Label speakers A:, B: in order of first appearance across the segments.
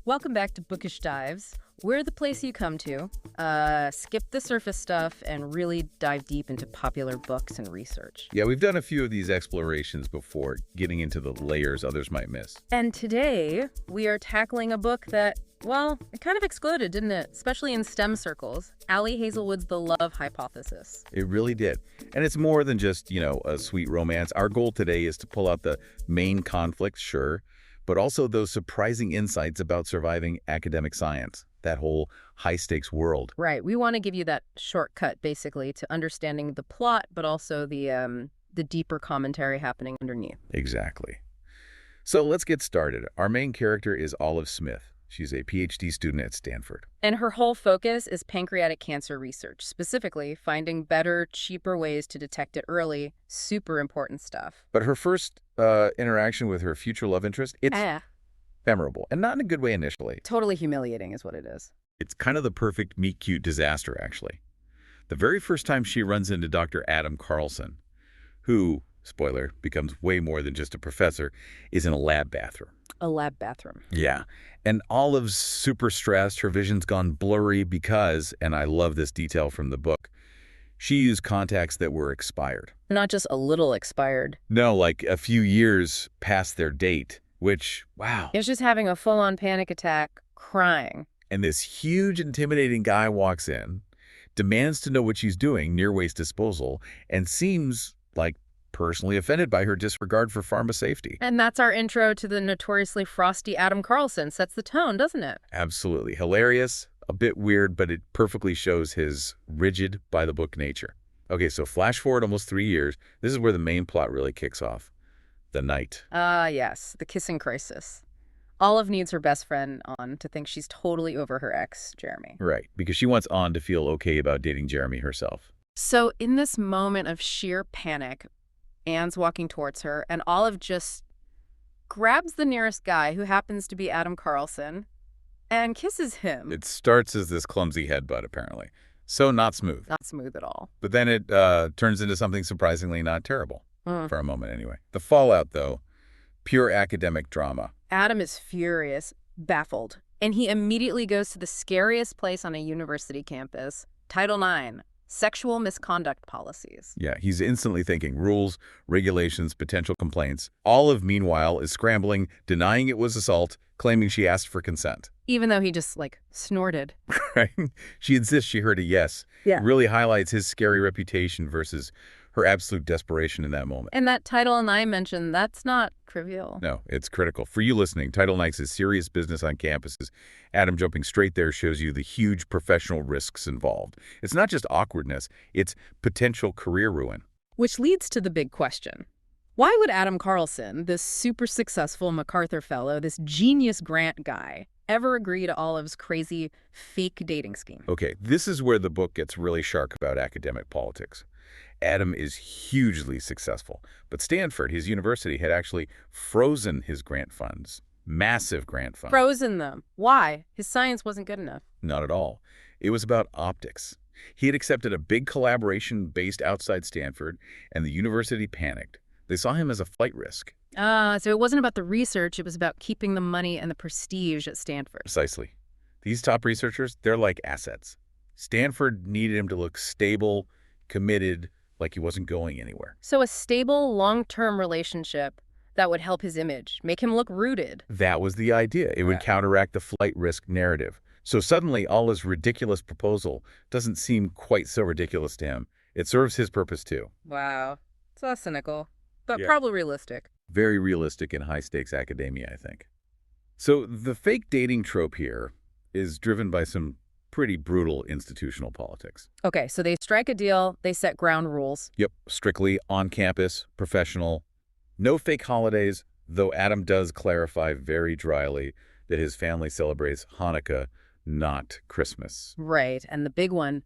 A: Welcome back to Bookish Dives. We're the place you come to, skip the surface stuff, and really dive deep into popular books and research.
B: Yeah, we've done a few of these explorations before, getting into the layers others might miss.
A: And today, we are tackling a book that, well, it kind of exploded, didn't it? Especially in STEM circles. Allie Hazelwood's The Love Hypothesis.
B: It really did. And it's more than just, a sweet romance. Our goal today is to pull out the main conflicts, sure, but also those surprising insights about surviving academic science, that whole high-stakes world.
A: Right. We want to give you that shortcut, basically, to understanding the plot, but also the deeper commentary happening underneath.
B: Exactly. So let's get started. Our main character is Olive Smith. She's a PhD student at Stanford.
A: And her whole focus is pancreatic cancer research, specifically finding better, cheaper ways to detect it early. Super important stuff.
B: But her first interaction with her future love interest, it's memorable, and not in a good way initially.
A: Totally humiliating is what it is.
B: It's kind of the perfect meet-cute disaster, actually. The very first time she runs into Dr. Adam Carlson, who, spoiler, becomes way more than just a professor, is in a lab bathroom.
A: A lab bathroom.
B: Yeah. And Olive's super stressed. Her vision's gone blurry because, and I love this detail from the book, she used contacts that were expired.
A: Not just a little expired.
B: No, like a few years past their date, which, wow.
A: It was just having a full-on panic attack, crying.
B: And this huge, intimidating guy walks in, demands to know what she's doing near waste disposal, and seems like personally offended by her disregard for pharma safety.
A: And that's our intro to the notoriously frosty Adam Carlson. Sets the tone, doesn't it?
B: Absolutely. Hilarious, a bit weird, but it perfectly shows his rigid, by-the-book nature. Okay, so flash forward almost 3 years. This is where the main plot really kicks off. The night.
A: Yes, the kissing crisis. Olive needs her best friend On to think she's totally over her ex, Jeremy.
B: Right, because she wants On to feel okay about dating Jeremy herself.
A: So in this moment of sheer panic, Anne's walking towards her, and Olive just grabs the nearest guy, who happens to be Adam Carlson, and kisses him.
B: It starts as this clumsy headbutt, apparently. So not smooth.
A: Not smooth at all.
B: But then it turns into something surprisingly not terrible, for a moment anyway. The fallout, though, pure academic drama.
A: Adam is furious, baffled, and he immediately goes to the scariest place on a university campus, Title IX. Sexual misconduct policies.
B: Yeah, he's instantly thinking rules, regulations, potential complaints. Olive, meanwhile, is scrambling, denying it was assault, claiming she asked for consent.
A: Even though he just, snorted.
B: Right? She insists she heard a yes.
A: Yeah.
B: It really highlights his scary reputation versus her absolute desperation in that moment.
A: And that Title IX mentioned, that's not trivial.
B: No, it's critical. For you listening, Title IX is serious business on campuses. Adam jumping straight there shows you the huge professional risks involved. It's not just awkwardness, it's potential career ruin.
A: Which leads to the big question. Why would Adam Carlson, this super successful MacArthur fellow, this genius grant guy, ever agree to Olive's crazy fake dating scheme?
B: Okay, this is where the book gets really sharp about academic politics. Adam is hugely successful, but Stanford, his university, had actually frozen his grant funds. Massive grant funds.
A: Frozen them. Why? His science wasn't good enough.
B: Not at all. It was about optics. He had accepted a big collaboration based outside Stanford, and the university panicked. They saw him as a flight risk.
A: So it wasn't about the research, it was about keeping the money and the prestige at Stanford.
B: Precisely. These top researchers, they're like assets. Stanford needed him to look stable, committed, like he wasn't going anywhere.
A: So a stable, long-term relationship that would help his image, make him look rooted.
B: That was the idea. It would counteract the flight risk narrative. So suddenly, Olive's ridiculous proposal doesn't seem quite so ridiculous to him. It serves his purpose, too.
A: Wow. It's not cynical, but
B: Yeah.
A: probably realistic.
B: Very realistic in high-stakes academia, I think. So the fake dating trope here is driven by some pretty brutal institutional politics.
A: Okay, so they strike a deal, they set ground rules.
B: Yep, strictly on campus, professional. No fake holidays, though Adam does clarify very dryly that his family celebrates Hanukkah, not Christmas.
A: Right, and the big one,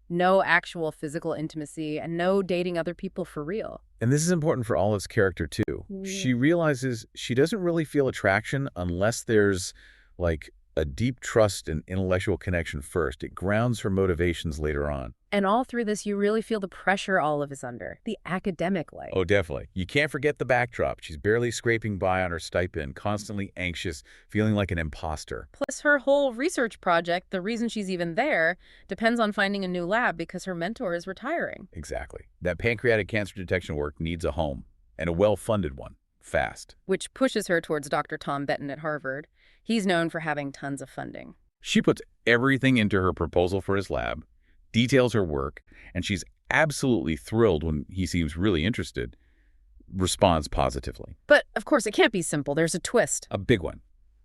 A: no actual physical intimacy and no dating other people for real.
B: And this is important for Olive's character, too. She realizes she doesn't really feel attraction unless there's, A deep trust and intellectual connection first. It grounds her motivations later on.
A: And all through this, you really feel the pressure Olive is under, the academic life.
B: Oh, definitely. You can't forget the backdrop. She's barely scraping by on her stipend, constantly anxious, feeling like an imposter.
A: Plus, her whole research project, the reason she's even there, depends on finding a new lab because her mentor is retiring.
B: Exactly. That pancreatic cancer detection work needs a home, and a well-funded one, fast.
A: Which pushes her towards Dr. Tom Benton at Harvard. He's known for having tons of funding.
B: She puts everything into her proposal for his lab, details her work, and she's absolutely thrilled when he seems really interested, responds positively.
A: But, of course, it can't be simple. There's a twist.
B: A big one.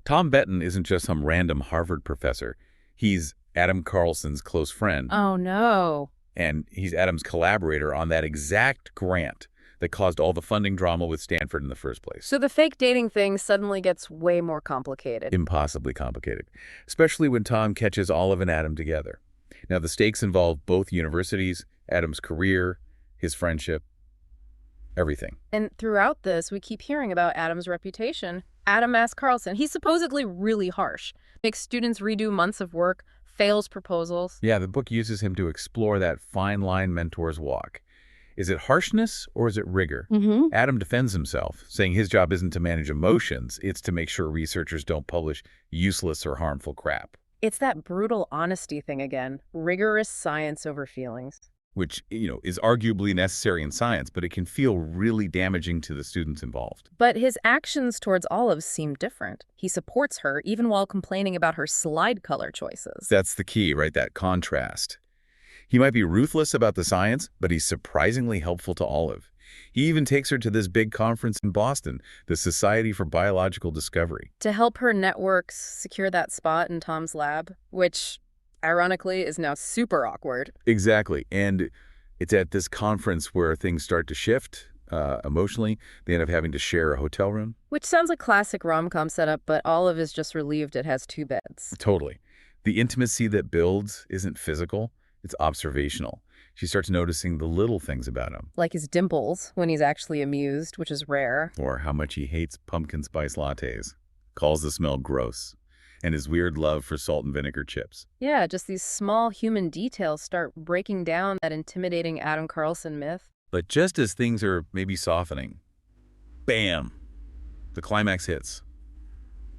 B: Tom Benton isn't just some random Harvard professor. He's Adam Carlson's close friend.
A: Oh, no.
B: And he's Adam's collaborator on that exact grant that caused all the funding drama with Stanford in the first place.
A: So the fake dating thing suddenly gets way more complicated.
B: Impossibly complicated, especially when Tom catches Olive and Adam together. Now, the stakes involve both universities, Adam's career, his friendship, everything.
A: And throughout this, we keep hearing about Adam's reputation. Adam asks Carlson. He's supposedly really harsh, makes students redo months of work, fails proposals.
B: Yeah, the book uses him to explore that fine line mentors walk. Is it harshness or is it rigor? Adam defends himself, saying his job isn't to manage emotions, it's to make sure researchers don't publish useless or harmful crap.
A: It's that brutal honesty thing again. Rigorous science over feelings.
B: Which, is arguably necessary in science, but it can feel really damaging to the students involved.
A: But his actions towards Olive seem different. He supports her even while complaining about her slide color choices.
B: That's the key, right? That contrast. He might be ruthless about the science, but he's surprisingly helpful to Olive. He even takes her to this big conference in Boston, the Society for Biological Discovery.
A: To help her networks secure that spot in Tom's lab, which, ironically, is now super awkward.
B: Exactly. And it's at this conference where things start to shift emotionally. They end up having to share a hotel room.
A: Which sounds like classic rom-com setup, but Olive is just relieved it has 2 beds.
B: Totally. The intimacy that builds isn't physical. It's observational. She starts noticing the little things about him.
A: Like his dimples when he's actually amused, which is rare.
B: Or how much he hates pumpkin spice lattes, calls the smell gross, and his weird love for salt and vinegar chips.
A: Yeah, just these small human details start breaking down that intimidating Adam Carlson myth.
B: But just as things are maybe softening, bam, the climax hits.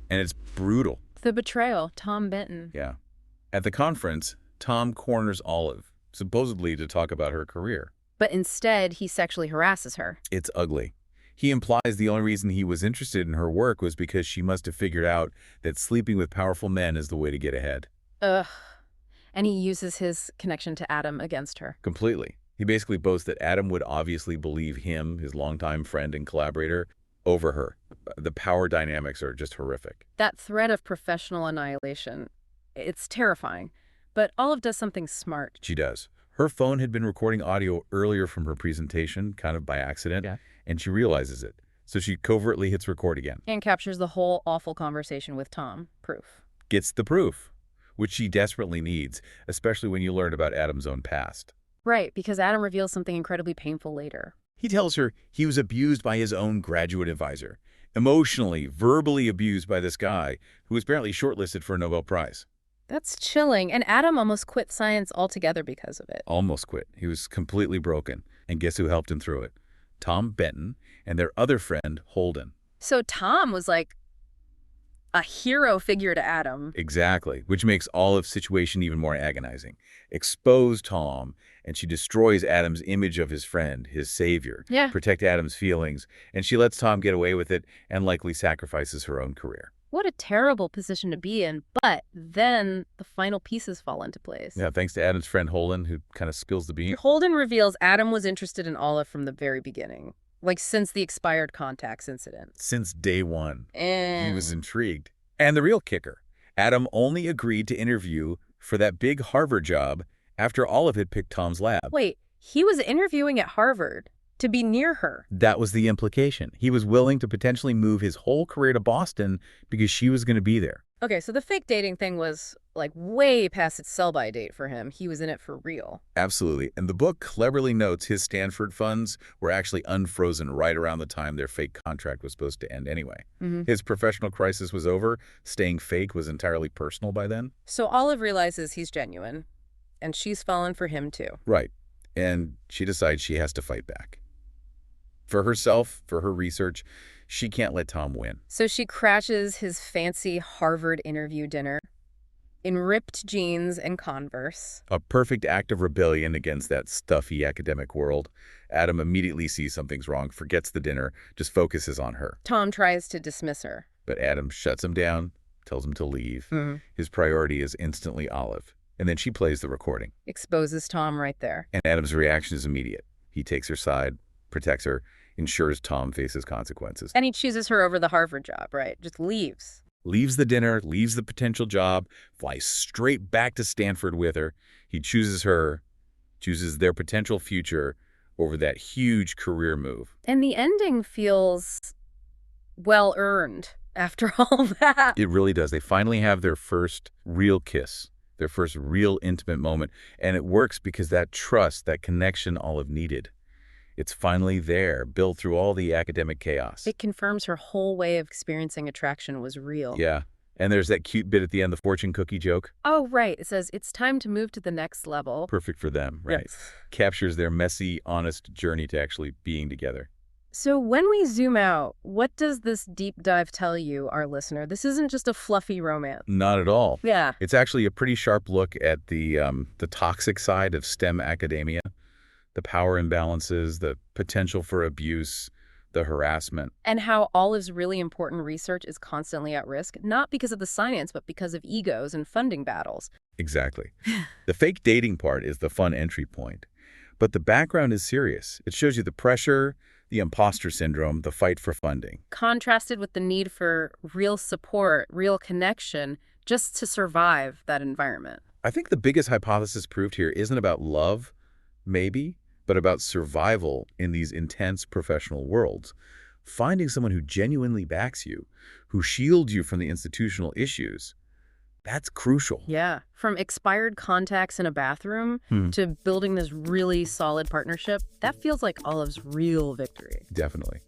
B: And it's brutal.
A: The betrayal, Tom Benton.
B: Yeah. At the conference, Tom corners Olive, supposedly to talk about her career.
A: But instead, he sexually harasses her.
B: It's ugly. He implies the only reason he was interested in her work was because she must have figured out that sleeping with powerful men is the way to get ahead.
A: Ugh. And he uses his connection to Adam against her.
B: Completely. He basically boasts that Adam would obviously believe him, his longtime friend and collaborator, over her. The power dynamics are just horrific.
A: That threat of professional annihilation, it's terrifying. But Olive does something smart.
B: She does. Her phone had been recording audio earlier from her presentation, kind of by accident, and she realizes it. So she covertly hits record again.
A: And captures the whole awful conversation with Tom. Proof.
B: Gets the proof, which she desperately needs, especially when you learn about Adam's own past.
A: Right, because Adam reveals something incredibly painful later.
B: He tells her he was abused by his own graduate advisor, emotionally, verbally abused by this guy who was apparently shortlisted for a Nobel Prize.
A: That's chilling, and Adam almost quit science altogether because of it.
B: Almost quit. He was completely broken. And guess who helped him through it? Tom Benton and their other friend, Holden.
A: So Tom was like a hero figure to Adam.
B: Exactly, which makes Olive's situation even more agonizing. Expose Tom, and she destroys Adam's image of his friend, his savior.
A: Yeah.
B: Protect Adam's feelings, and she lets Tom get away with it and likely sacrifices her own career.
A: What a terrible position to be in, but then the final pieces fall into place.
B: Yeah, thanks to Adam's friend Holden, who kind of spills the beans.
A: Holden reveals Adam was interested in Olive from the very beginning, like since the expired contacts incident.
B: Since day one.
A: And
B: He was intrigued. And the real kicker, Adam only agreed to interview for that big Harvard job after Olive had picked Tom's lab.
A: wait, he was interviewing at Harvard to be near her.
B: That was the implication. He was willing to potentially move his whole career to Boston because she was going to be there.
A: Okay, so the fake dating thing was, like, way past its sell-by date for him. He was in it for real.
B: Absolutely. And the book cleverly notes his Stanford funds were actually unfrozen right around the time their fake contract was supposed to end anyway. His professional crisis was over. Staying fake was entirely personal by then.
A: So Olive realizes he's genuine, and she's fallen for him too.
B: Right. And she decides she has to fight back. For herself, for her research, she can't let Tom win.
A: So she crashes his fancy Harvard interview dinner in ripped jeans and Converse.
B: A perfect act of rebellion against that stuffy academic world. Adam immediately sees something's wrong, forgets the dinner, just focuses on her.
A: Tom tries to dismiss her.
B: But Adam shuts him down, tells him to leave. His priority is instantly Olive. And then she plays the recording.
A: Exposes Tom right there.
B: And Adam's reaction is immediate. He takes her side, protects her, ensures Tom faces consequences.
A: And he chooses her over the Harvard job, right? Just leaves.
B: Leaves the dinner, leaves the potential job, flies straight back to Stanford with her. He chooses her, chooses their potential future over that huge career move.
A: And the ending feels well-earned after all that.
B: It really does. They finally have their first real kiss, their first real intimate moment. And it works because that trust, that connection Olive needed, it's finally there, built through all the academic chaos.
A: It confirms her whole way of experiencing attraction was real.
B: Yeah. And there's that cute bit at the end, the fortune cookie joke.
A: Oh, right. It says, it's time to move to the next level.
B: Perfect for them, right?
A: Yes.
B: Captures their messy, honest journey to actually being together.
A: So when we zoom out, what does this deep dive tell you, our listener? This isn't just a fluffy romance.
B: Not at all.
A: Yeah.
B: It's actually a pretty sharp look at the toxic side of STEM academia, the power imbalances, the potential for abuse, the harassment.
A: And how Olive's really important research is constantly at risk, not because of the science, but because of egos and funding battles.
B: Exactly. The fake dating part is the fun entry point. But the background is serious. It shows you the pressure, the imposter syndrome, the fight for funding.
A: Contrasted with the need for real support, real connection, just to survive that environment.
B: I think the biggest hypothesis proved here isn't about love, maybe, but about survival in these intense professional worlds. Finding someone who genuinely backs you, who shields you from the institutional issues, that's crucial.
A: Yeah. From expired contacts in a bathroom to building this really solid partnership, that feels like Olive's real victory.
B: Definitely.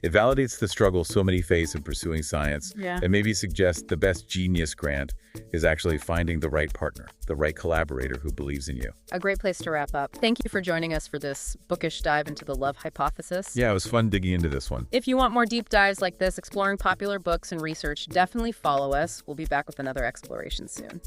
B: It validates the struggle so many face in pursuing science, and maybe suggests the best genius grant is actually finding the right partner, the right collaborator who believes in you.
A: A great place to wrap up. Thank you for joining us for this bookish dive into the love hypothesis.
B: Yeah, it was fun digging into this one.
A: If you want more deep dives like this, exploring popular books and research, definitely follow us. We'll be back with another exploration soon.